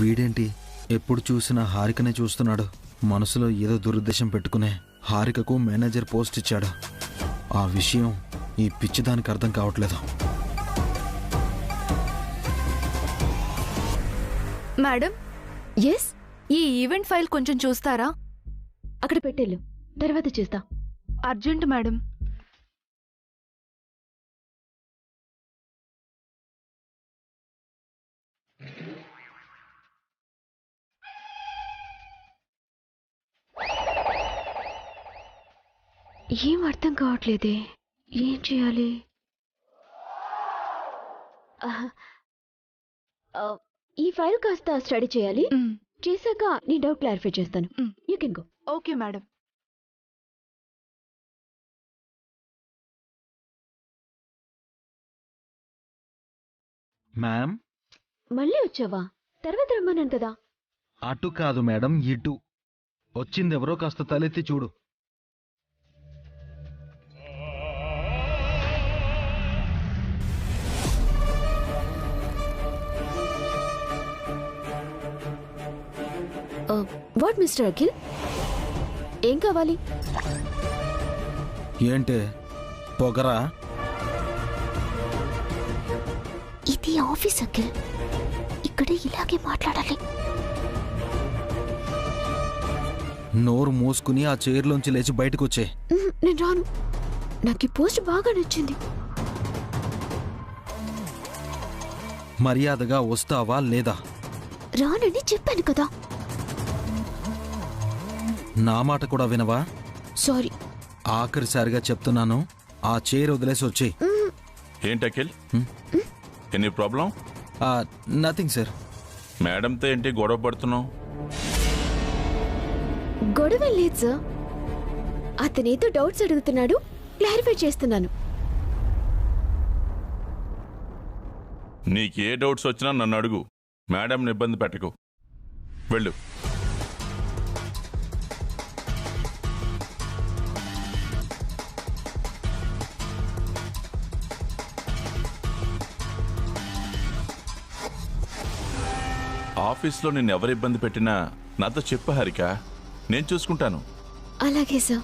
వీడేంటి ఎప్పుడు చూసినా హారికనే చూస్తున్నాడు. మనసులో ఏదో దురుద్దేశం పెట్టుకునే హారికకు మేనేజర్ పోస్ట్ ఇచ్చాడు. ఆ విషయం ఈ పిచ్చిదానికి అర్థం కావట్లేదు. మేడం, ఎస్, ఈ ఈవెంట్ ఫైల్ కొంచెం చూస్తారా? అక్కడ పెట్టేళ్ళు, తర్వాత చేస్తా. Urgent madam. ఏం అర్థం కావట్లేదే, ఏం చేయాలి? ఈ ఫైల్ కాస్త స్టడీ చేయాలి. చేశాక నీ డౌట్ క్లారిఫై చేస్తాను. You can go. Okay madam. Ma'am, మళ్ళీ వచ్చావా? తర్వాత రమ్మన్నాను కదా. అటు కాదు మేడం, ఇటు. వచ్చిందెవరో కాస్త తలెత్తి చూడు. వాట్ మిస్టర్ అఖిల్, ఏం కావాలి? ఏంటే పొగరా? ఇది ఆఫీస్ అఖిల్, ఇక్కడ ఇలాగే మాట్లాడాలి. నోరు మూసుకుని ఆ చైర్లోంచి లేచి బయటకు వచ్చే. నేను రాను, నాకు ఈ పోస్ట్ బాగా నచ్చింది. మర్యాదగా వస్తావా లేదా? రానని చెప్పాను కదా. నా మాట కూడా వినవా? సారీ. ఆఖరిసారిగా చెప్తున్నాను, ఆ చైర్ వదిలేసి వచ్చి. ఏంటి Akhil, any problem? Nothing sir. మేడంతో ఏంటి గొడవ పడుతున్నావు? గొడవ లేదు సార్, అతనేదో డౌట్స్ అడుగుతున్నాడు, క్లారిఫై చేస్తున్నాను. నీకే డౌట్స్ వచ్చినా నన్ను అడుగు, మేడంని ఇబ్బంది పెట్టకు. వెళ్ళు. ఆఫీస్లో నేను ఎవరు ఇబ్బంది పెట్టినా నాతో చెప్పు హారిక, నేను చూసుకుంటాను. అలాగే సార్.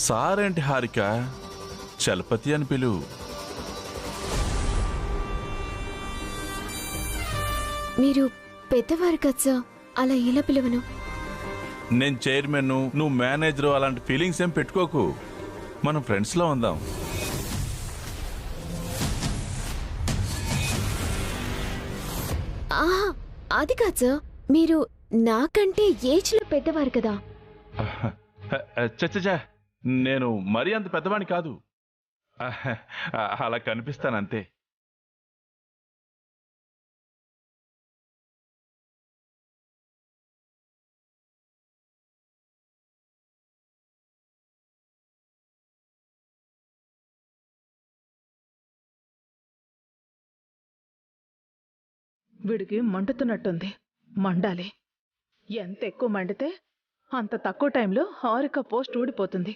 సార్ ఏంటి హారిక, చలపతి అని పిలు. మీరు పెద్దవారు కదా సార్, అలా ఎలా పిలవను? నేను చైర్మన్, నువ్వు మేనేజరు, అలాంటి ఫీలింగ్స్ ఏం పెట్టుకోకు. మనం ఫ్రెండ్స్లో ఉందాం. అది కాదు సార్, మీరు నాకంటే ఏజ్లో పెద్దవారు కదా. చచ్చా, నేను మరీ అంత పెద్దవాణ్ణి కాదు, అలా కనిపిస్తానంతే. వీడికి మండుతున్నట్టుంది, మండాలి. ఎంత ఎక్కువ మండితే అంత తక్కువ టైంలో హారిక పోస్ట్ ఊడిపోతుంది.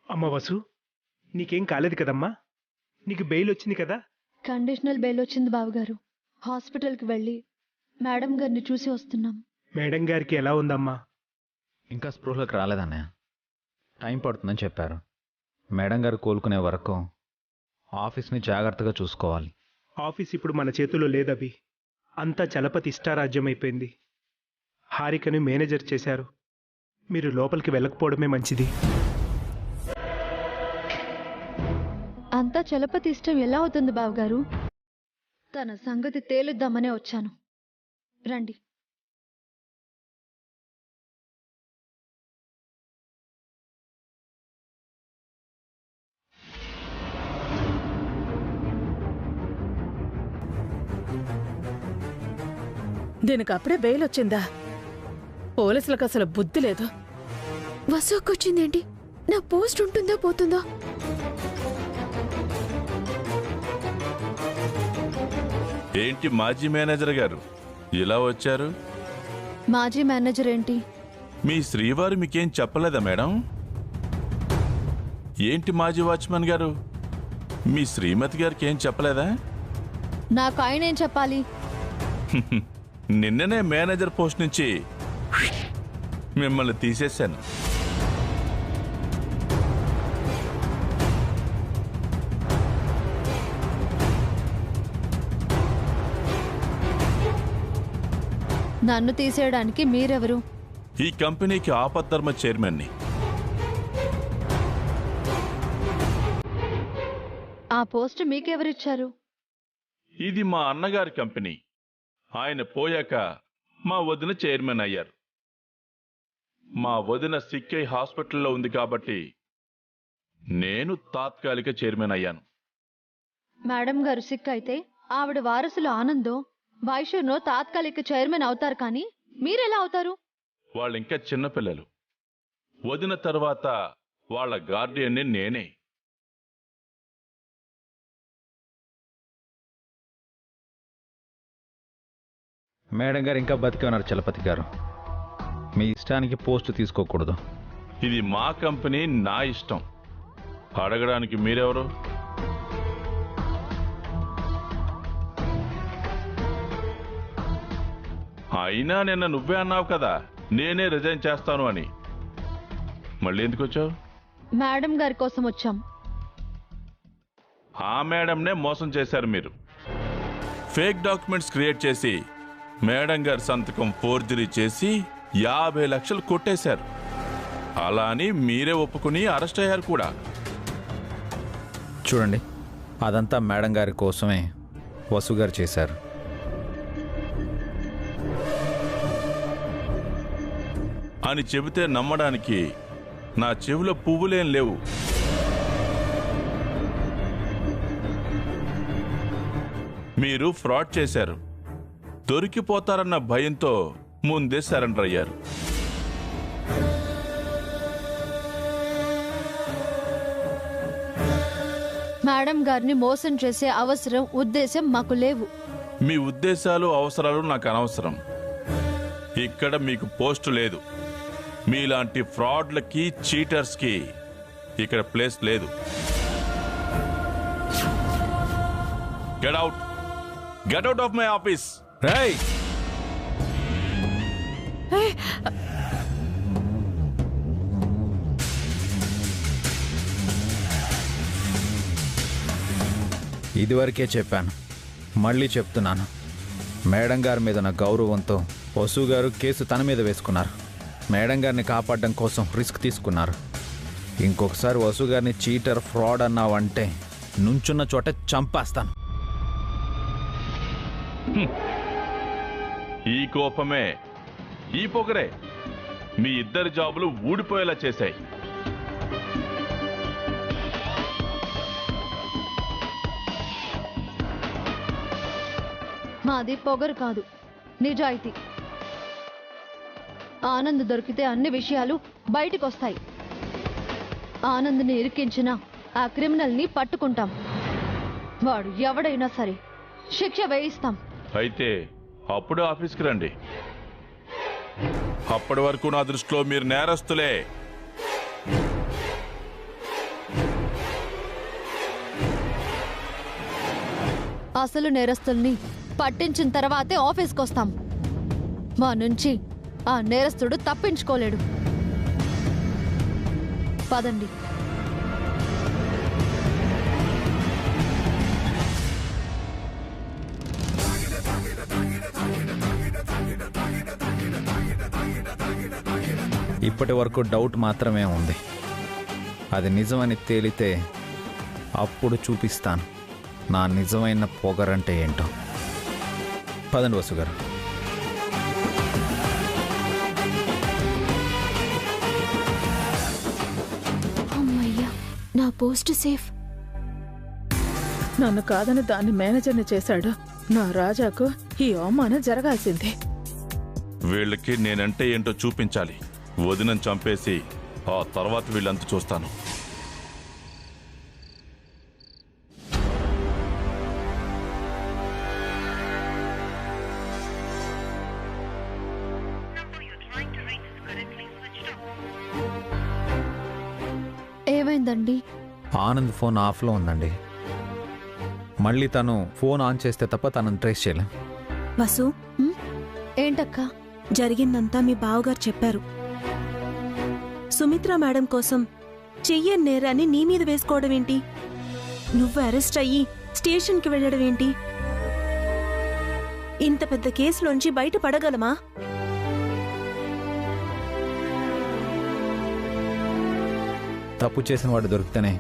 అమ్మ వసు, నీకేం కాలేదు కదమ్మా? నీకు బెయిల్ వచ్చింది కదా? కండిషనల్ బెయిల్ వచ్చింది బావగారు. హాస్పిటల్కి వెళ్ళి మేడం గారిని చూసి వస్తున్నాం. మేడం గారికి ఎలా ఉందమ్మా? ఇంకా స్పృహలోకి రాలేదన్నయ్య, టైం పడుతుందని చెప్పారు. మేడం గారు కోలుకునే వరకు ఆఫీస్ని జాగ్రత్తగా చూసుకోవాలి. ఆఫీస్ ఇప్పుడు మన చేతుల్లో లేదవి, అంతా చలపతి ఇష్టారాజ్యం అయిపోయింది. హారికను మేనేజర్ చేశారు. మీరు లోపలికి వెళ్ళకపోవడమే మంచిది. అంతా చలపతి ఇష్టం ఎలా అవుతుంది బావగారు? తన సంగతి తేలుద్దామనే వచ్చాను, రండి. దీనికి అప్పుడే బెయిల్ వచ్చిందా? పోలీసులకు అసలు బుద్ధి లేదు. వసోకొచ్చిందేంటి? నా పోస్ట్ ఉంటుందా పోతుందా? ఏంటి మాజీ మేనేజర్ గారు ఇలా వచ్చారు? మాజీ మేనేజర్ ఏంటి? మీ శ్రీవారు మీకేం చెప్పలేదా మేడం? ఏంటి మాజీ వాచ్మెన్ గారు, మీ శ్రీమతి గారికి ఏం చెప్పలేదా? నాకు ఆయన ఏం చెప్పాలి? నిన్ననే మేనేజర్ పోస్ట్ నుంచి మిమ్మల్ని తీసేశాను. నన్ను తీసేయడానికి మీరెవరు? ఈ కంపెనీకి ఆపద్ధర్మ చైర్మన్ని. ఆ పోస్ట్ మీకెవరిచ్చారు? ఇది మా అన్నగారి కంపెనీ. ఆయన పోయాక మా వదిన చైర్మన్ అయ్యారు. మా వదిన సిక్కై హాస్పిటల్లో ఉంది కాబట్టి నేను తాత్కాలిక చైర్మన్ అయ్యాను. మేడం గారు సిక్ అయితే ఆవిడ వారసులు ఆనందో వైశ్యనో తాత్కాలిక చైర్మన్ అవుతారు, కానీ మీరెలా అవుతారు? వాళ్ళింకా చిన్నపిల్లలు. వదిన తర్వాత వాళ్ళ గార్డియన్ని నేనే. మేడం గారు ఇంకా బతికే ఉన్నారు చలపతి గారు. మీ ఇష్టానికి పోస్ట్ తీసుకోకూడదు. ఇది మా కంపెనీ, నా ఇష్టం. అడగడానికి మీరెవరు? అయినా నిన్న నువ్వే అన్నావు కదా నేనే రిజైన్ చేస్తాను అని. మళ్ళీ ఎందుకు వచ్చావు? మేడం గారి కోసం వచ్చాం. ఆ మేడంనే మోసం చేశారు మీరు. ఫేక్ డాక్యుమెంట్స్ క్రియేట్ చేసి మేడం గారి సంతకం ఫోర్జరీ చేసి 50 లక్షలు కొట్టేశారు. అలా అని మీరే ఒప్పుకుని అరెస్ట్ అయ్యారు కూడా. చూడండి, అదంతా మేడం గారి కోసమే వసు గారు చేశారు. అని చెబితే నమ్మడానికి నా చెవిలో పువ్వులేం లేవు. మీరు ఫ్రాడ్ చేశారు. దొరికిపోతారన్న భయంతో ముందే సరెండర్ అయ్యారు. మేడం గారిని మోసం చేసే అవసరం, ఉద్దేశం మాకు లేవు. మీ ఉద్దేశాలు, అవసరాలు నాకు అనవసరం. ఇక్కడ మీకు పోస్టు లేదు. మీలాంటి ఫ్రాడ్లకి, చీటర్స్కి ఇక్కడ ప్లేస్ లేదు. Get out, get out of my office. రేయ్, ఇదివరకే చెప్పాను, మళ్ళీ చెప్తున్నాను. మేడం గారి మీద ఉన్న గౌరవంతో వసు గారు కేసు తన మీద వేసుకున్నారు. మేడం గారిని కాపాడడం కోసం రిస్క్ తీసుకున్నారు. ఇంకొకసారి వసు గారిని చీటర్, ఫ్రాడ్ అన్నావంటే నుంచున్న చోట చంపేస్తాను. ఈ కోపమే, ఈ పొగరే మీ ఇద్దరి జాబులు ఊడిపోయేలా చేశాయి. మాది పొగరు కాదు, నిజాయితీ. ఆనంద్ దొరికితే అన్ని విషయాలు బయటికి వస్తాయి. ఆనంద్ని ఇరికించిన ఆ క్రిమినల్ని పట్టుకుంటాం. వాడు ఎవడైనా సరే శిక్ష వేయిస్తాం. అయితే అప్పుడు ఆఫీస్కి రండి. అప్పటి వరకు నా దృష్టిలో మీరు నేరస్తులే. అసలు నేరస్తుల్ని పట్టించిన తర్వాతే ఆఫీస్కి వస్తాం. మా నుంచి ఆ నేరస్తుడు తప్పించుకోలేడు. పదండి. ఇప్పటి వరకు డౌట్ మాత్రమే ఉంది. అది నిజమని తేలితే అప్పుడు చూపిస్తాను నా నిజమైన పొగరంటే ఏంటో. పదండి వసు గారు. అమ్మయ్యా, నా పోస్ట్ సేఫ్. నన్ను కాదని దాన్ని మేనేజర్ని చేశాడు. నా రాజాకు ఈ అవమానం జరగాల్సిందే. వీళ్ళకి నేనంటే ఏంటో చూపించాలి. వదినని చంపేసి ఆ తర్వాత వీళ్ళంతా చూస్తాను. ఏమైందండి? ఆనంద్ ఫోన్ ఆఫ్లో ఉందండి. మళ్ళీ తను ఫోన్ ఆన్ చేస్తే తప్ప తనను ట్రేస్ చేయలేం. వసు, ఏంటక్కా? జరిగిందంతా మీ బావగారు చెప్పారు. సుమిత్ర మేడం కోసం చెయ్యని నేరాన్ని నీ మీద వేసుకోవడం ఏంటి? నువ్వు అరెస్ట్ అయ్యి స్టేషన్కి వెళ్ళడం ఏంటి? ఇంత పెద్ద కేసులోంచి బయటపడగలమా? తప్పు చేసిన వాడు దొరికితేనే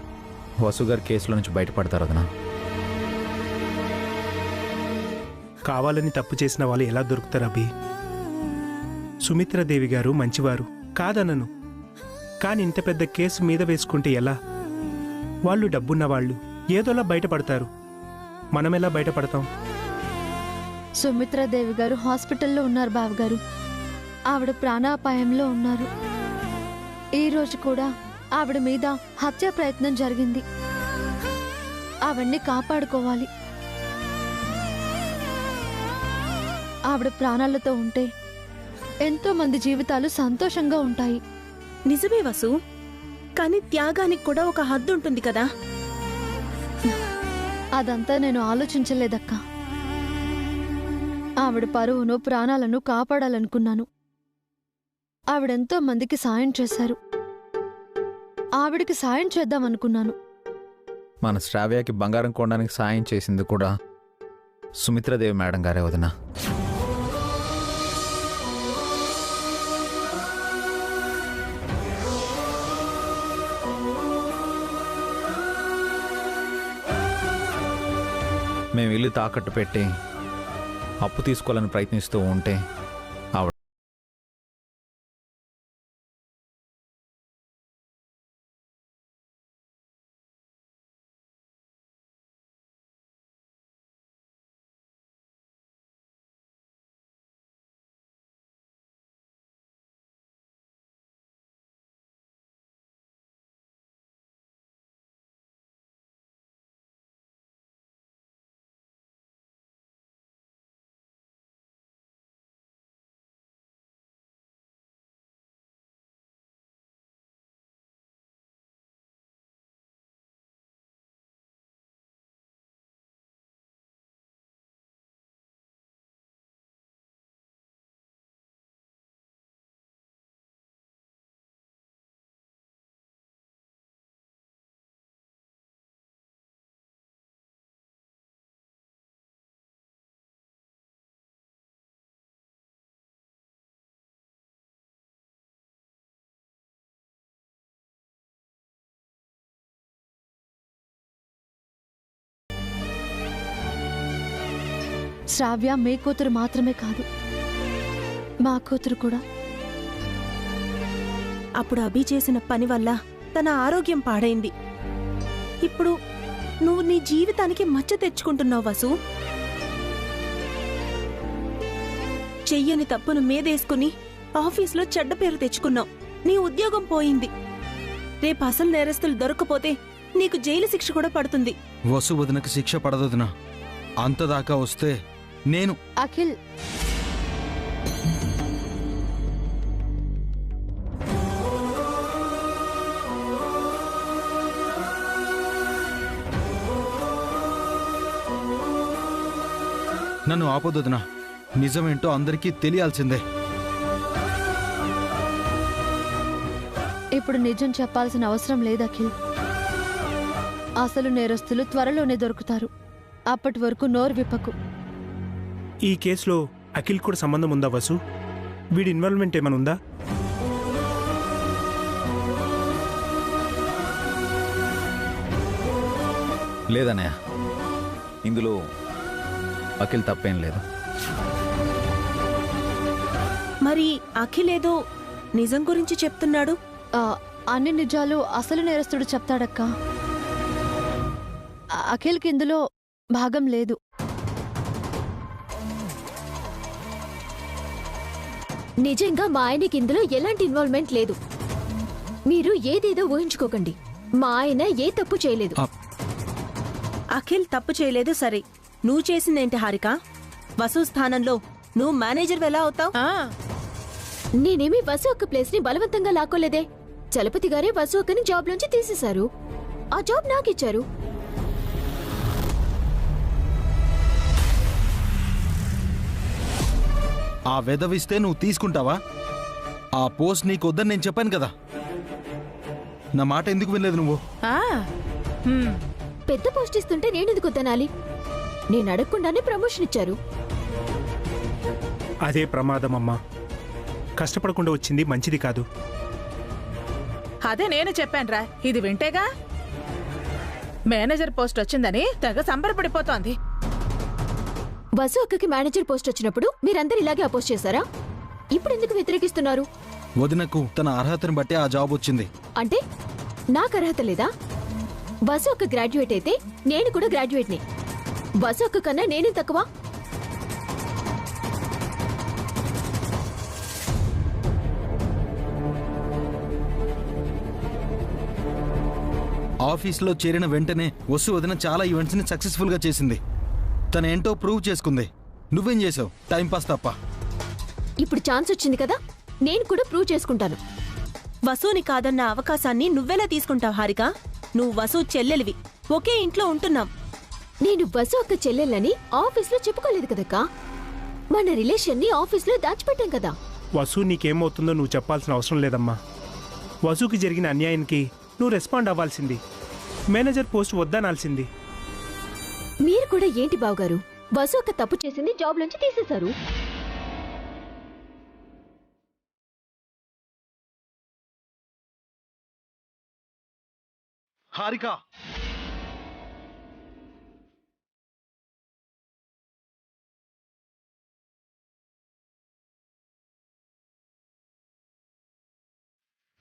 వసుగారు కేసులో నుంచి బయటపడతారు వదినా. కావాలని తప్పు చేసిన వాళ్ళు ఎలా దొరుకుతారు అభి? సుమిత్రాదేవి గారు మంచివారు కాదనను, కానీ ఇంత పెద్ద కేసు మీద వేసుకుంటే ఎలా? వాళ్ళు డబ్బున్నవాళ్ళు, ఏదోలా బయటపడతారు. మనమెలా బయటపడతాం? సుమిత్రాదేవి గారు హాస్పిటల్లో ఉన్నారు బావగారు. ఆవిడ ప్రాణాపాయంలో ఉన్నారు. ఈ రోజు కూడా ఆవిడ మీద హత్యా ప్రయత్నం జరిగింది. ఆవిడ్ని కాపాడుకోవాలి. ఆవిడ ప్రాణాలతో ఉంటే ఎంతో మంది జీవితాలు సంతోషంగా ఉంటాయి. నిజమే వసు, కానీ త్యాగానికి కూడా ఒక హద్దు ఉంటుంది కదా. అదంతా నేను ఆలోచించలేదక్కా. ఆవిడ పరువును ప్రాణాలను కాపాడాలనుకున్నాను. ఆవిడెంతో మందికి సాయం చేశారు. ఆవిడికి సాయం చేద్దామనుకున్నాను. మన శ్రావ్యకి బంగారం కొనడానికి సాయం చేసింది కూడా సుమిత్రాదేవి మేడం గారే వదినా. మేము ఇల్లు తాకట్టు పెట్టి అప్పు తీసుకోవాలని ప్రయత్నిస్తూ ఉంటే ఆవిడ శ్రావ్య మీ కూతురు మాత్రమే కాదు, మా కూతురు కూడా. అప్పుడు అభి చేసిన పని వల్ల తన ఆరోగ్యం పాడైంది. ఇప్పుడు నువ్వు నీ జీవితానికి మచ్చ తెచ్చుకుంటున్నావు వసు. చెయ్యని తప్పును మీదేసుకుని ఆఫీసులో చెడ్డ పేరు తెచ్చుకున్నావు. నీ ఉద్యోగం పోయింది. రేపు అసలు నేరస్తులు దొరకపోతే నీకు జైలు శిక్ష కూడా పడుతుంది. వసు వదినకు శిక్ష పడదొదినా. అంతదాకా వస్తే నేను అఖిల్, నన్ను ఆపొద్దునా. నిజమేంటో అందరికీ తెలియాల్సిందే. ఇప్పుడు నిజం చెప్పాల్సిన అవసరం లేదు అఖిల్. అసలు నేరస్తులు త్వరలోనే దొరుకుతారు. అప్పటి వరకు నోరు విప్పకు. ఈ కేసులో అఖిల్ కూడా సంబంధం ఉందా వసు? వీడి ఇన్వాల్వ్మెంట్ ఏమైనా ఉందా? లేదన్నయ్య, ఇందులో అఖిల్ తప్పేం లేదు. మరి అఖిల్ ఏదో నిజం గురించి చెప్తున్నాడు. అన్ని నిజాలు అసలు నేరస్తుడు చెప్తాడక్కా. అఖిల్కి ఇందులో భాగం లేదు. నిజంగా మా ఆయనకి ఇందులో ఎలాంటి ఇన్వాల్వ్మెంట్ లేదు. మీరు ఏదేదో ఊహించుకోకండి. మా ఆయన ఏ తప్పు చేయలేదు. అఖిల్ తప్పు చేయలేదు సరే, నువ్వు చేసిందేంటి హారిక? వసు స్థానంలో నువ్వు మేనేజర్ ఎలా అవుతావు? నేనేమి వసు ఒక్క ప్లేస్ ని బలవంతంగా లాక్కోలేదే. చలపతి గారే వసు అక్కని జాబ్ నుంచి తీసేశారు. ఆ జాబ్ నాకిచ్చారు. ఆ వెదవిస్తే నువ్వు తీసుకుంటావా? ఆ పోస్ట్ నీకు వద్దని నేను చెప్పాను కదా. నా మాట ఎందుకు వినలేదు నువ్వు? పెద్ద పోస్ట్ ఇస్తుంటే నేనెందుకు వద్దనాలి? నేను అడగకుండానే ప్రమోషన్ ఇచ్చారు. అదే ప్రమాదం అమ్మా. కష్టపడకుండా వచ్చింది మంచిది కాదు. అదే నేను చెప్పానురా, ఇది వింటేగా. మేనేజర్ పోస్ట్ వచ్చిందని తెగ సంబరపడిపోతోంది. వసు అక్కకి మేనేజర్ పోస్ట్ వచ్చినప్పుడు మీరందరూ ఇలాగే అపోజ్ చేశారా? ఇప్పుడు ఎందుకు వ్యతిరేకిస్తున్నారు? వదినకు తన అర్హతను బట్టి ఆ జాబ్ వచ్చింది. అంటే నాకు అర్హత లేదా? వసు అక్క గ్రాడ్యుయేట్ అయితే నేను కూడా గ్రాడ్యుయేట్ని. వసు అక్క కన్నా నేనే తక్కువ? ఆఫీస్లో చేరిన వెంటనే వసు వదిన చాలా ఈవెంట్స్ని సక్సెస్ఫుల్గా చేసింది. తనేంటో ప్రూవ్ చేసుకుంది. నువ్వేం చేసావు? టైంపాస్ తప్ప. ఇప్పుడు ఛాన్స్ వచ్చింది కదా, నేను కూడా ప్రూవ్ చేసుకుంటాను. వసుని కాదన్న అవకాశాన్ని నువ్వెలా తీసుకుంటావు హారిక? నువ్వు వసు చెల్లెలివి, ఒకే ఇంట్లో ఉంటున్నాం. నేను వసు అక్క చెల్లెళ్ళని ఆఫీస్లో చెప్పుకోలేదు కదక్కా. మన రిలేషన్ని ఆఫీస్లో దాచిపెట్టాం కదా. వసు నీకేమవుతుందో నువ్వు చెప్పాల్సిన అవసరం లేదమ్మా. వసుకి జరిగిన అన్యాయానికి నువ్వు రెస్పాండ్ అవ్వాల్సింది. మేనేజర్ పోస్ట్ వద్దనాల్సింది. మీరు కూడా ఏంటి బావగారు, వసు అక్క తప్పు చేసింది, జాబ్ నుంచి తీసేశారు. హారిక,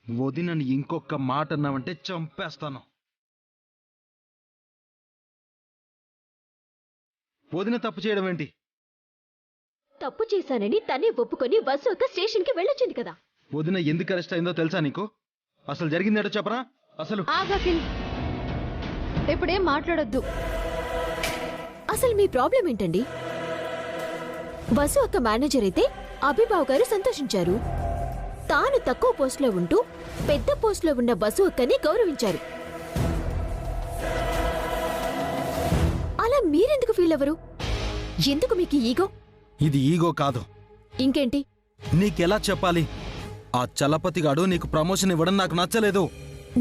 వదినని ఇంకొక మాట అన్నావంటే చంపేస్తాను. వదిన తప్పు చేయడం ఏంటి? తప్పు చేశానని తనే ఒప్పుకొని వసు అక్క స్టేషన్కి వెళ్ళొచ్చింది కదా. వదిన ఎందుకు అరెస్ట్ అయిందో తెలుసా నీకు? అసలు జరిగిందేటో చెప్పరా? అసలు ఆగకిల్, ఇప్పుడేం మాట్లాడొద్దు. అసలు మీ ప్రాబ్లం ఏంటండి? వసు అక్క మేనేజర్ అయితే అభిబావ్ గారు సంతోషించారు. తాను తక్కువ పోస్టులో ఉంటూ పెద్ద పోస్టులో ఉన్న వసు అక్కని గౌరవించారు. అలా మీరెందుకు ఫీల్ అవ్వరు? ఎందుకు మీకు ఈగో? ఇది ఈగో కాదు. ఇంకేంటి? నీకెలా చెప్పాలి? ఆ చలపతిగాడు నీకు ప్రమోషన్ ఇవ్వడం నాకు నచ్చలేదు.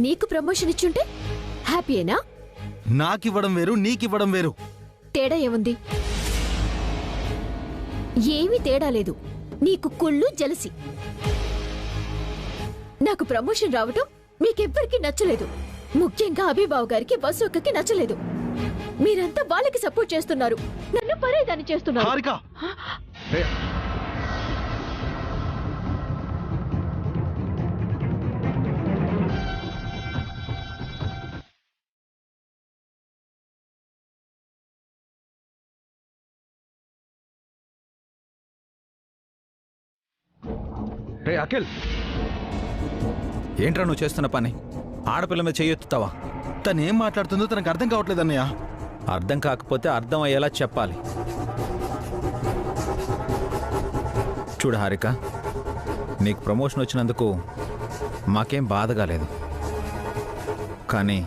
నీకు ప్రమోషన్ ఇచ్చుంటే హ్యాపీయేనా? నాకివ్వడం వేరు, నీకివ్వడం వేరు. తేడా ఏముంది? ఏమీ తేడా లేదు. నీకు కుళ్ళు, జలసి. నాకు ప్రమోషన్ రావటం మీకెవ్వరికీ నచ్చలేదు. ముఖ్యంగా అభిబావ్ గారికి, వసు అక్కకి నచ్చలేదు. మీరంతా వాళ్ళకి సపోర్ట్ చేస్తున్నారు, నన్ను పరేదాన్ని చేస్తున్నారు. హారిక, అఖిల్, ఏంట్రా నువ్వు చేస్తున్న పని? ఆడపిల్ల మీద చెయ్యెత్తుతావా? తనేం మాట్లాడుతుందో తనకు అర్థం కావట్లేదు అన్నయ్య. అర్థం కాకపోతే అర్థం అయ్యేలా చెప్పాలి. చూడు హారిక, నీకు ప్రమోషన్ వచ్చినందుకు మాకేం బాధగా లేదు. కానీ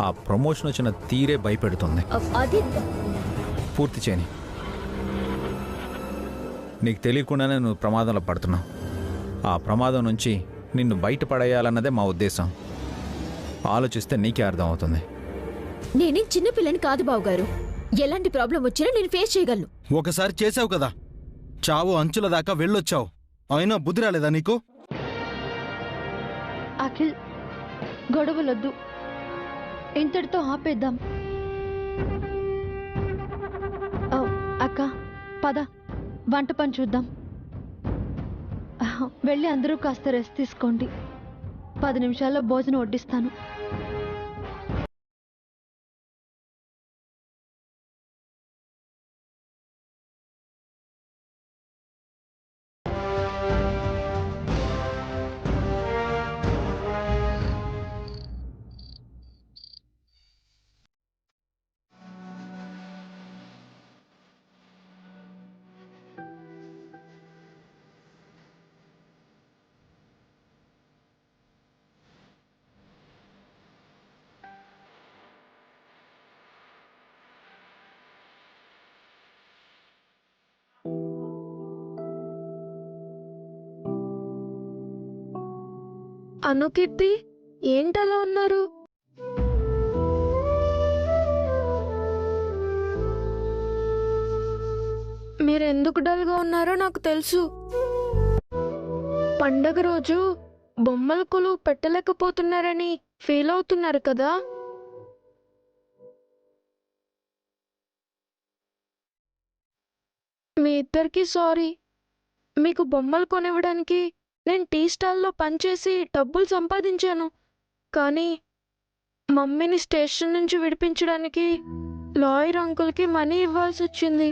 ఆ ప్రమోషన్ వచ్చిన తీరే భయపెడుతుంది. అది పూర్తి చేయని. నీకు తెలియకుండానే నువ్వు ప్రమాదంలో పడుతున్నావు. ఆ ప్రమాదం నుంచి నిన్ను బయటపడేయాలన్నదే మా ఉద్దేశం. ఆలోచిస్తే నీకే అర్థం అవుతుంది. నేనేం చిన్నపిల్లని కాదు బావగారు. ఎలాంటి ప్రాబ్లం వచ్చినా నేను ఫేస్ చేయగలను. ఒకసారి చేసావు కదా, చావు అంచుల దాకా వెళ్ళొచ్చావు. అయినా బుద్ధి రాలేదా నీకు? అఖిల్, గొడవలొద్దు, ఇంతటితో ఆపేద్దాం. అక్క పద, వంట పని చూద్దాం. వెళ్ళి అందరూ కాస్త రెస్ట్ తీసుకోండి. 10 నిమిషాల్లో భోజనం వడ్డిస్తాను. అనుకీర్తి ఏంటలా ఉన్నారు? మీరెందుకు డల్గా ఉన్నారో నాకు తెలుసు. పండగ రోజు బొమ్మల కొలువు పెట్టలేకపోతున్నారని ఫీల్ అవుతున్నారు కదా? మీ ఇద్దరికి సారీ. మీకు బొమ్మలు కొనివ్వడానికి నేను టీ స్టాల్లో పనిచేసి డబ్బులు సంపాదించాను. కానీ మమ్మీని స్టేషన్ నుంచి విడిపించడానికి లాయర్ అంకుల్కి మనీ ఇవ్వాల్సి వచ్చింది.